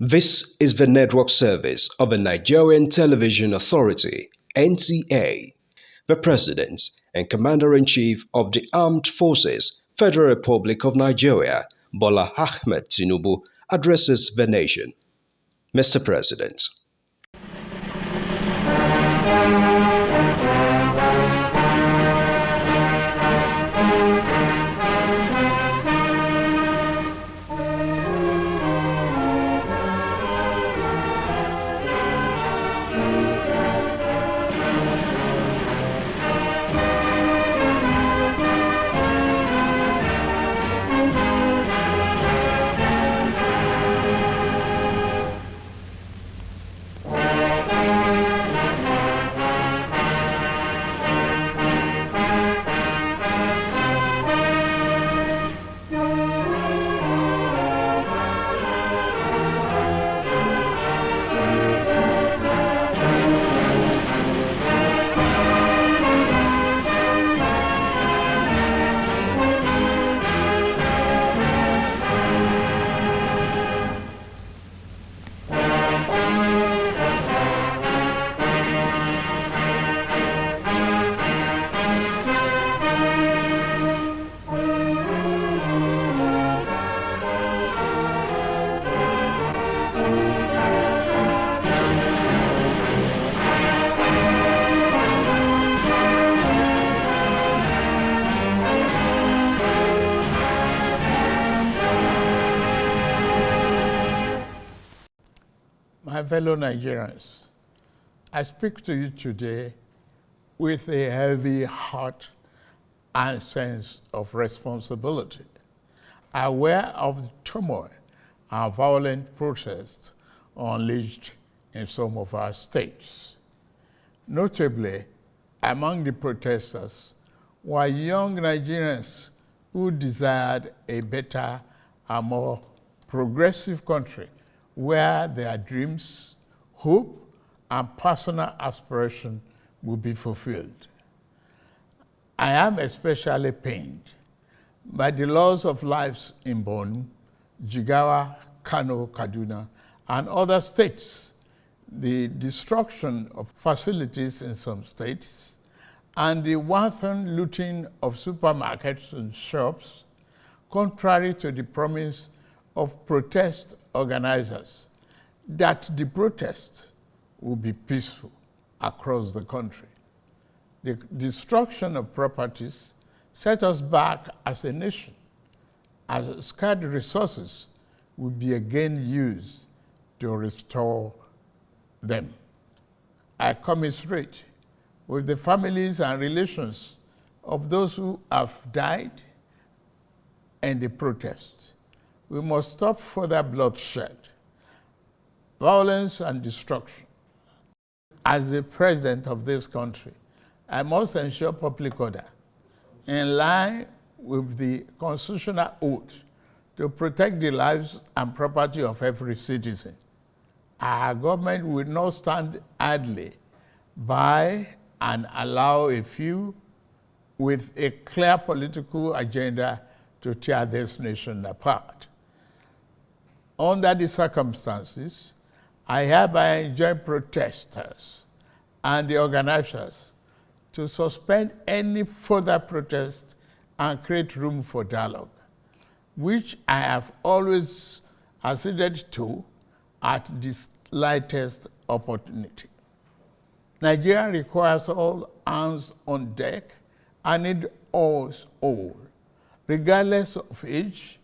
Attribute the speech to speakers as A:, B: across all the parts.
A: This is the network service of the Nigerian Television Authority, NTA. The President and Commander-in-Chief of the Armed Forces, Federal Republic of Nigeria, Bola Ahmed Tinubu, addresses the nation. Mr. President.
B: My fellow Nigerians, I speak to you today with a heavy heart and sense of responsibility, aware of the turmoil and violent protests unleashed in some of our states. Notably, among the protesters were young Nigerians who desired a better and more progressive country where their dreams, hope, and personal aspiration will be fulfilled. I am especially pained by the loss of lives in Borno, Jigawa, Kano, Kaduna, and other states, the destruction of facilities in some states, and the wanton looting of supermarkets and shops, contrary to the promise of protest organizers that the protest will be peaceful across the country. The destruction of properties set us back as a nation, as scarce resources will be again used to restore them. I commiserate with the families and relations of those who have died in the protest. We must stop further bloodshed, violence, and destruction. As the president of this country, I must ensure public order in line with the constitutional oath to protect the lives and property of every citizen. Our government will not stand idly by and allow a few with a clear political agenda to tear this nation apart. Under the circumstances, I hereby enjoin protesters and the organizers to suspend any further protest and create room for dialogue, which I have always acceded to at the slightest opportunity. Nigeria requires all hands on deck and need us all, regardless of age,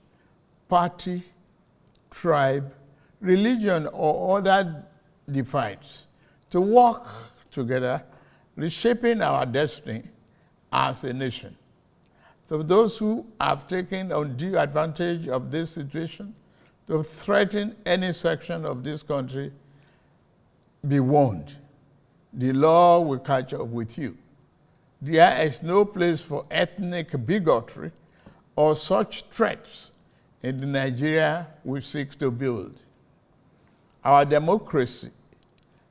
B: party, tribe, religion, or other divides, to work together, reshaping our destiny as a nation. To those who have taken undue advantage of this situation to threaten any section of this country, be warned. The law will catch up with you. There is no place for ethnic bigotry or such threats in the Nigeria we seek to build. Our democracy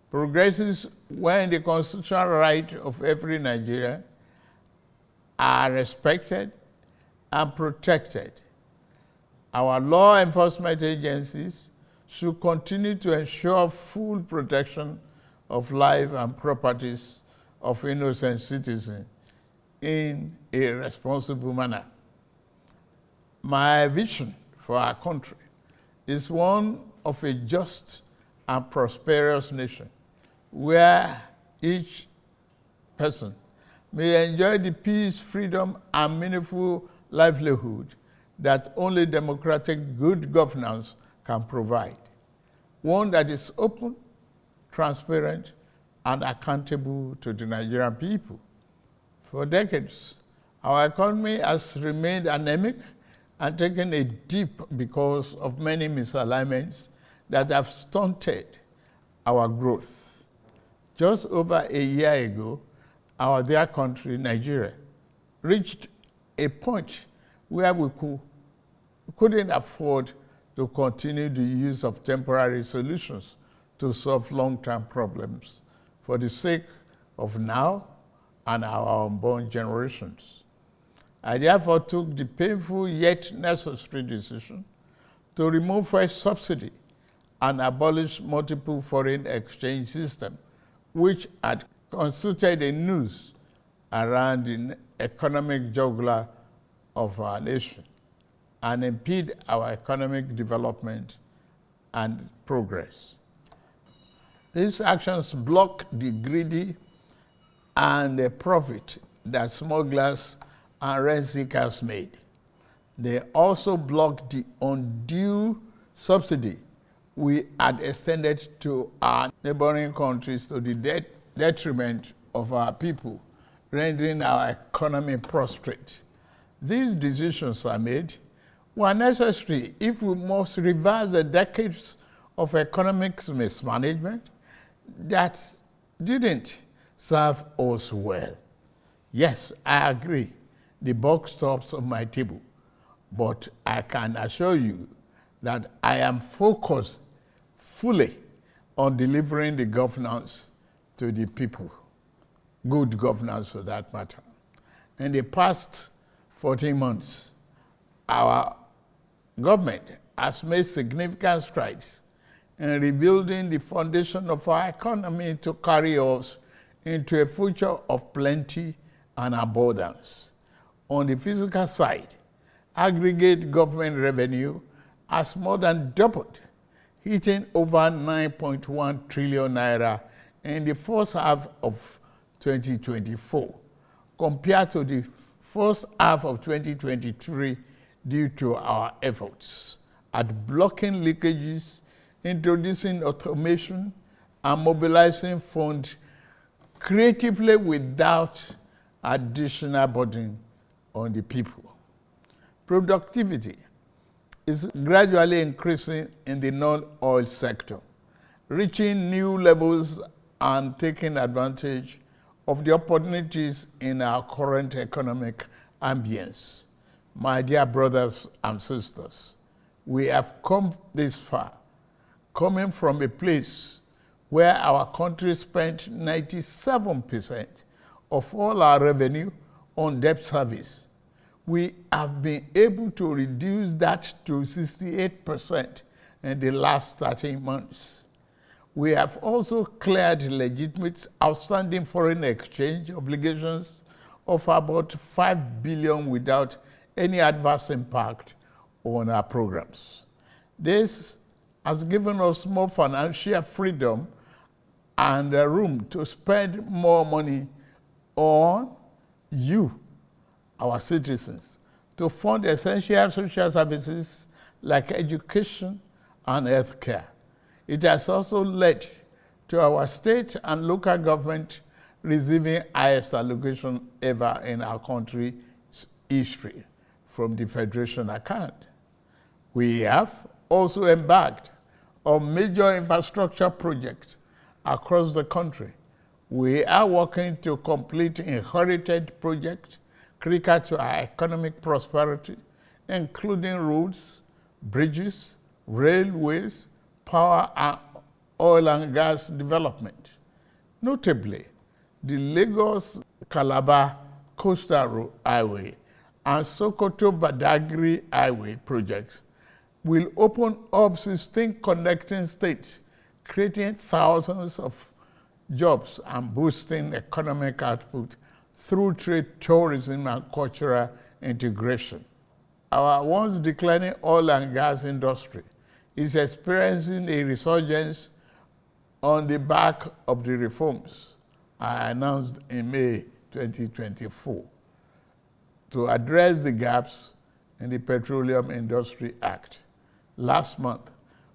B: progresses when the constitutional rights of every Nigerian are respected and protected. Our law enforcement agencies should continue to ensure full protection of life and properties of innocent citizens in a responsible manner. My vision for our country is one of a just and prosperous nation where each person may enjoy the peace, freedom, and meaningful livelihood that only democratic good governance can provide. One that is open, transparent, and accountable to the Nigerian people. For decades, our economy has remained anemic and taken a dip because of many misalignments that have stunted our growth. Just over a year ago, our dear country, Nigeria, reached a point where we couldn't afford to continue the use of temporary solutions to solve long-term problems for the sake of now and our unborn generations. I therefore took the painful yet necessary decision to remove fuel subsidy and abolish multiple foreign exchange systems, which had constituted a noose around the economic jugular of our nation and impede our economic development and progress. These actions block the greedy and the profit that smugglers and rent seekers made. They also block the undue subsidy we had extended to our neighboring countries to the detriment of our people, rendering our economy prostrate. These decisions are made were necessary if we must reverse the decades of economic mismanagement that didn't serve us well. Yes, I agree, the buck stops on my table, but I can assure you that I am focused fully on delivering the governance to the people, good governance for that matter. In the past 14 months, our government has made significant strides in rebuilding the foundation of our economy to carry us into a future of plenty and abundance. On the fiscal side, aggregate government revenue has more than doubled, hitting over 9.1 trillion naira in the first half of 2024, compared to the first half of 2023 due to our efforts at blocking leakages, introducing automation, and mobilizing funds creatively without additional burden on the people. Productivity is gradually increasing in the non-oil sector, reaching new levels and taking advantage of the opportunities in our current economic ambience. My dear brothers and sisters, we have come this far, coming from a place where our country spent 97% of all our revenue on debt service. We have been able to reduce that to 68% in the last 13 months. We have also cleared legitimate outstanding foreign exchange obligations of about 5 billion without any adverse impact on our programs. This has given us more financial freedom and room to spend more money on you, our citizens, to fund essential social services like education and healthcare. It has also led to our state and local government receiving highest allocation ever in our country's history from the Federation account. We have also embarked on major infrastructure projects across the country. We are working to complete inherited projects critical to our economic prosperity, including roads, bridges, railways, power, and oil and gas development. Notably, the Lagos-Calabar Coastal Highway and Sokoto-Badagry Highway projects will open up 16 connecting states, creating thousands of jobs and boosting economic output through trade, tourism, and cultural integration. Our once declining oil and gas industry is experiencing a resurgence on the back of the reforms I announced in May 2024 to address the gaps in the Petroleum Industry Act. Last month,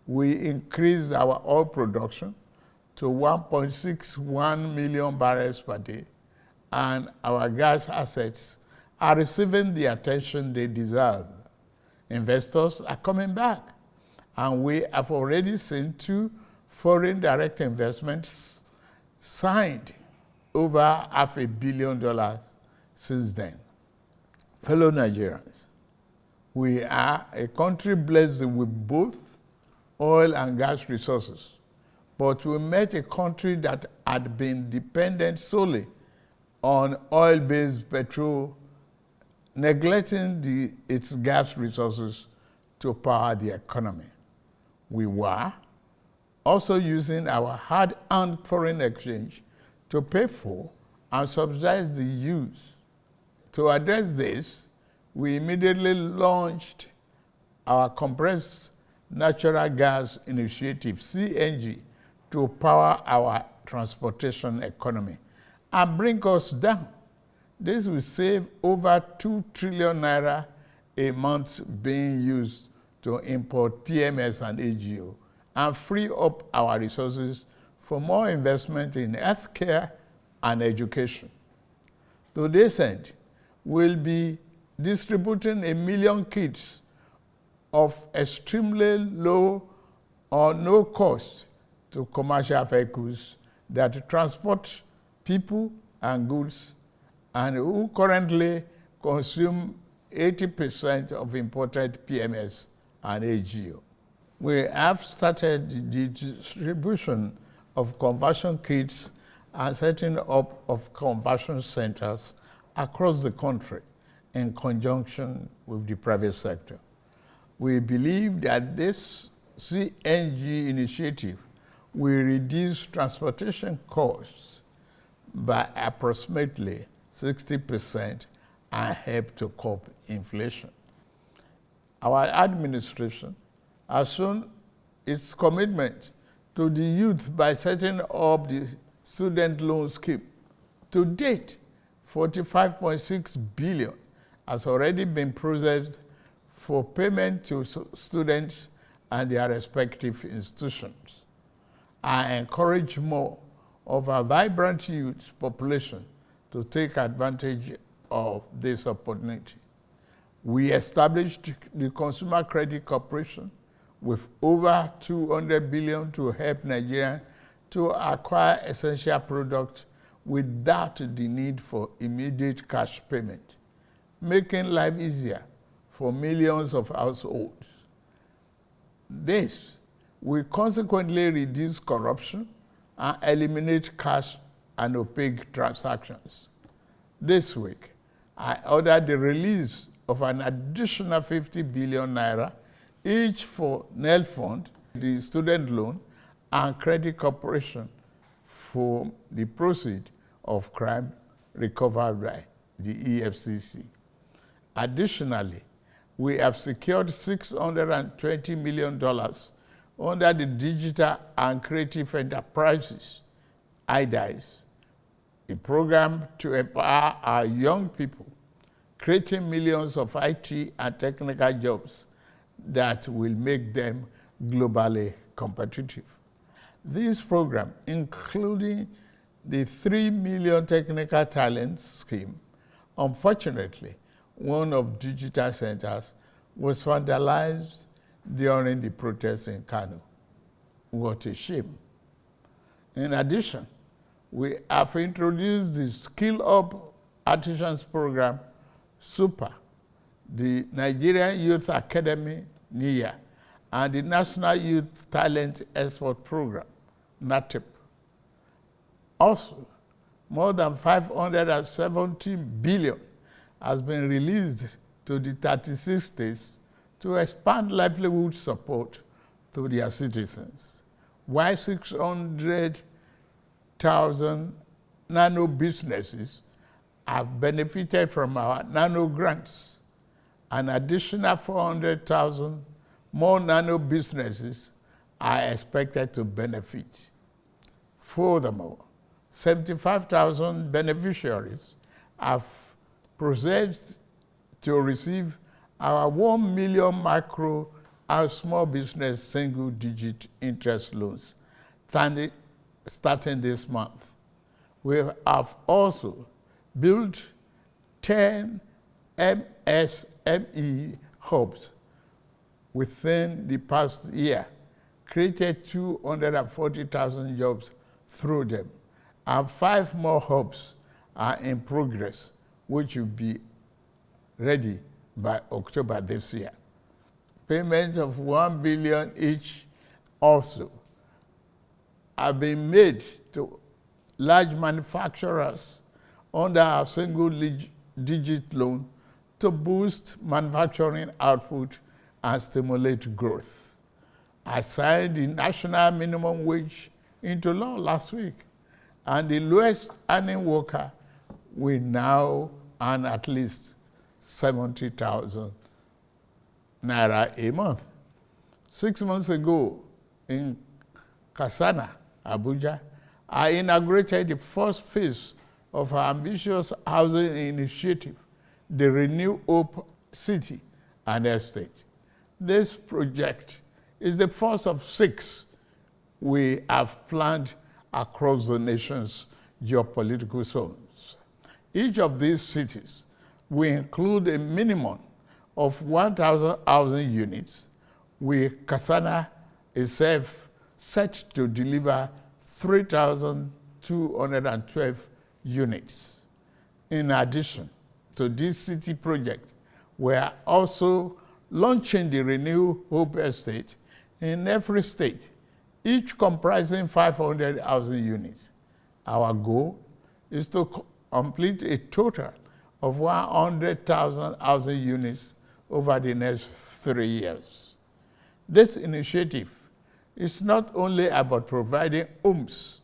B: we increased our oil production to 1.61 million barrels per day, and our gas assets are receiving the attention they deserve. Investors are coming back, and we have already seen 2 foreign direct investments signed over $500 million since then. Fellow Nigerians, we are a country blessed with both oil and gas resources, but we met a country that had been dependent solely on oil-based petrol, neglecting its gas resources to power the economy. We were also using our hard-earned foreign exchange to pay for and subsidize the use. To address this, we immediately launched our compressed natural gas initiative, CNG, to power our transportation economy and bring us down. This will save over 2 trillion naira a month being used to import PMS and AGO and free up our resources for more investment in healthcare and education. To this end, we'll be distributing 1 million kits of extremely low or no cost to commercial vehicles that transport people and goods and who currently consume 80% of imported PMS and AGO. We have started the distribution of conversion kits and setting up of conversion centers across the country in conjunction with the private sector. We believe that this CNG initiative will reduce transportation costs by approximately 60% and help to curb inflation. Our administration has shown its commitment to the youth by setting up the student loan scheme. To date, 45.6 billion has already been processed for payment to students and their respective institutions. I encourage more of our vibrant youth population to take advantage of this opportunity. We established the Consumer Credit Corporation with over 200 billion to help Nigerians to acquire essential products without the need for immediate cash payment, making life easier for millions of households. This will consequently reduce corruption and eliminate cash and opaque transactions. This week, I ordered the release of an additional 50 billion naira, each for NEL Fund, the student loan, and Credit Corporation for the proceeds of crime recovered by the EFCC. Additionally, we have secured $620 million under the Digital and Creative Enterprises, IDICE, a program to empower our young people, creating millions of IT and technical jobs that will make them globally competitive. This program, including the 3 million technical talent scheme, unfortunately, one of digital centers was vandalized during the protests in Kano. What a shame. In addition, we have introduced the Skill Up Artisans Program, SUPER, the Nigerian Youth Academy, NIA, and the National Youth Talent Export Program, NATEP. Also, more than 570 billion has been released to the 36 states to expand livelihood support to their citizens, while 600,000 nano businesses have benefited from our nano grants. An additional 400,000 more nano businesses are expected to benefit. Furthermore, 75,000 beneficiaries have processed to receive our 1 million micro and small business single-digit interest loans starting this month. We have also built 10 MSME hubs within the past year, created 240,000 jobs through them, and 5 more hubs are in progress, which will be ready by October this year. Payments of 1 billion each also have been made to large manufacturers under our single-digit loan to boost manufacturing output and stimulate growth. I signed the national minimum wage into law last week, and the lowest earning worker will now earn at least 70,000 naira a month. 6 months ago in Kasana, Abuja, I inaugurated the first phase of our ambitious housing initiative, the Renew Hope City and Estate. This project is the first of 6 we have planned across the nation's geopolitical zones. Each of these cities will include a minimum of 1,000 housing units, with Kasana itself set to deliver 3,212 units. In addition to this city project, we are also launching the Renew Hope Estate in every state, each comprising 500 housing units. Our goal is to complete a total of 100,000 housing units over the next 3 years. This initiative is not only about providing homes,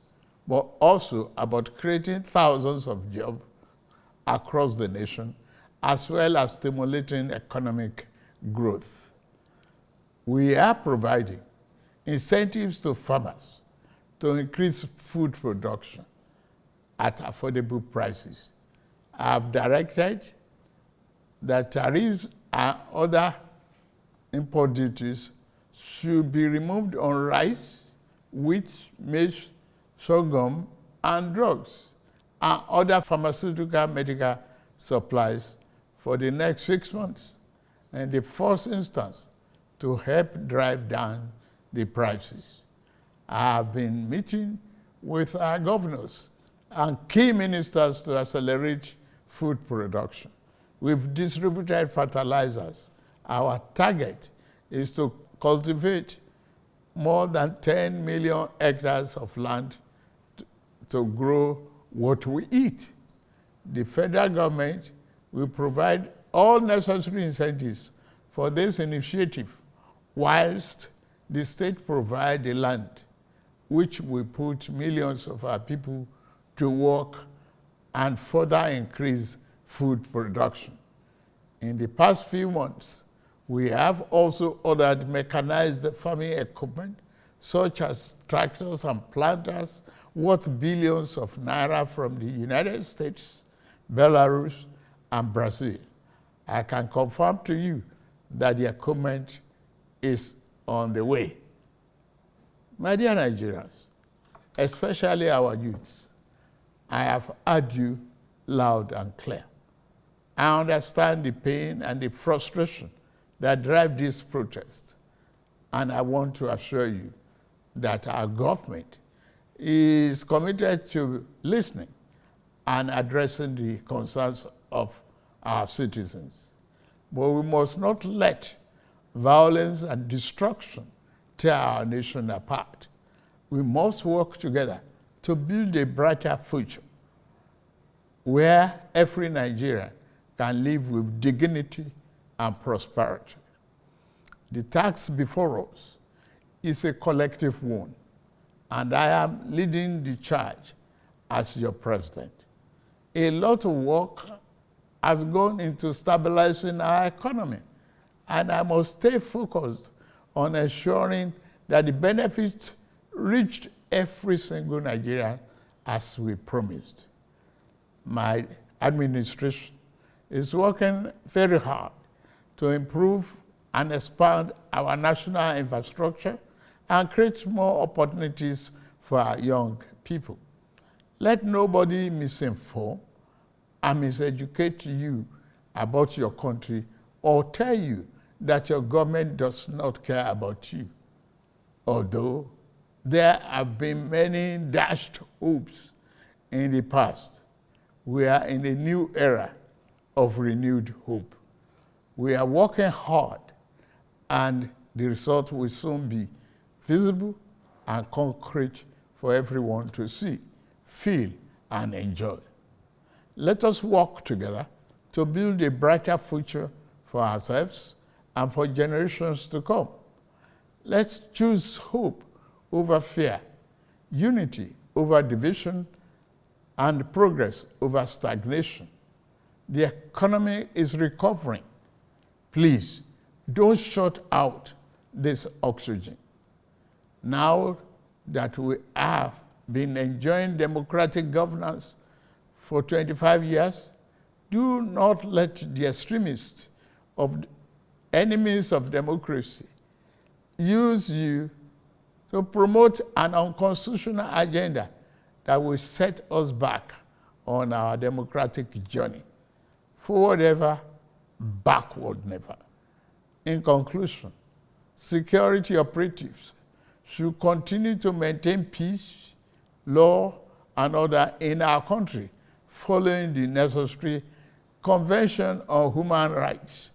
B: but also about creating thousands of jobs across the nation, as well as stimulating economic growth. We are providing incentives to farmers to increase food production at affordable prices. I have directed that tariffs and other import duties should be removed on rice, wheat, maize, sorghum, and drugs, and other pharmaceutical medical supplies for the next 6 months, in the first instance, to help drive down the prices. I have been meeting with our governors and key ministers to accelerate food production. We've distributed fertilizers. Our target is to cultivate more than 10 million hectares of land to grow what we eat. The federal government will provide all necessary incentives for this initiative, whilst the state provide the land, which will put millions of our people to work and further increase food production. In the past few months, we have also ordered mechanized farming equipment, such as tractors and planters, worth billions of naira from the United States, Belarus, and Brazil. I can confirm to you that the equipment is on the way. My dear Nigerians, especially our youths, I have heard you loud and clear. I understand the pain and the frustration that drive this protest, and I want to assure you that our government is committed to listening and addressing the concerns of our citizens. But we must not let violence and destruction tear our nation apart. We must work together to build a brighter future where every Nigerian can live with dignity and prosperity. The task before us is a collective one, and I am leading the charge as your president. A lot of work has gone into stabilizing our economy, and I must stay focused on ensuring that the benefits reached every single Nigerian as we promised. My administration is working very hard to improve and expand our national infrastructure and create more opportunities for our young people. Let nobody misinform and miseducate you about your country or tell you that your government does not care about you. Although there have been many dashed hopes in the past, we are in a new era of renewed hope. We are working hard, and the result will soon be visible and concrete for everyone to see, feel, and enjoy. Let us work together to build a brighter future for ourselves and for generations to come. Let's choose hope over fear, unity over division, and progress over stagnation. The economy is recovering. Please, don't shut out this oxygen. Now that we have been enjoying democratic governance for 25 years, do not let the extremists of enemies of democracy use you to promote an unconstitutional agenda that will set us back on our democratic journey. Forward ever, backward never. In conclusion, security operatives should continue to maintain peace, law, and order in our country, following the necessary Convention on Human Rights,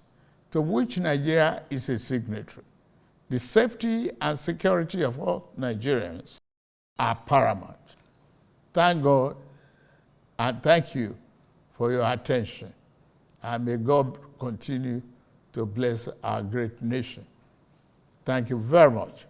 B: to which Nigeria is a signatory. The safety and security of all Nigerians are paramount. Thank God and thank you for your attention. And may God continue to bless our great nation. Thank you very much.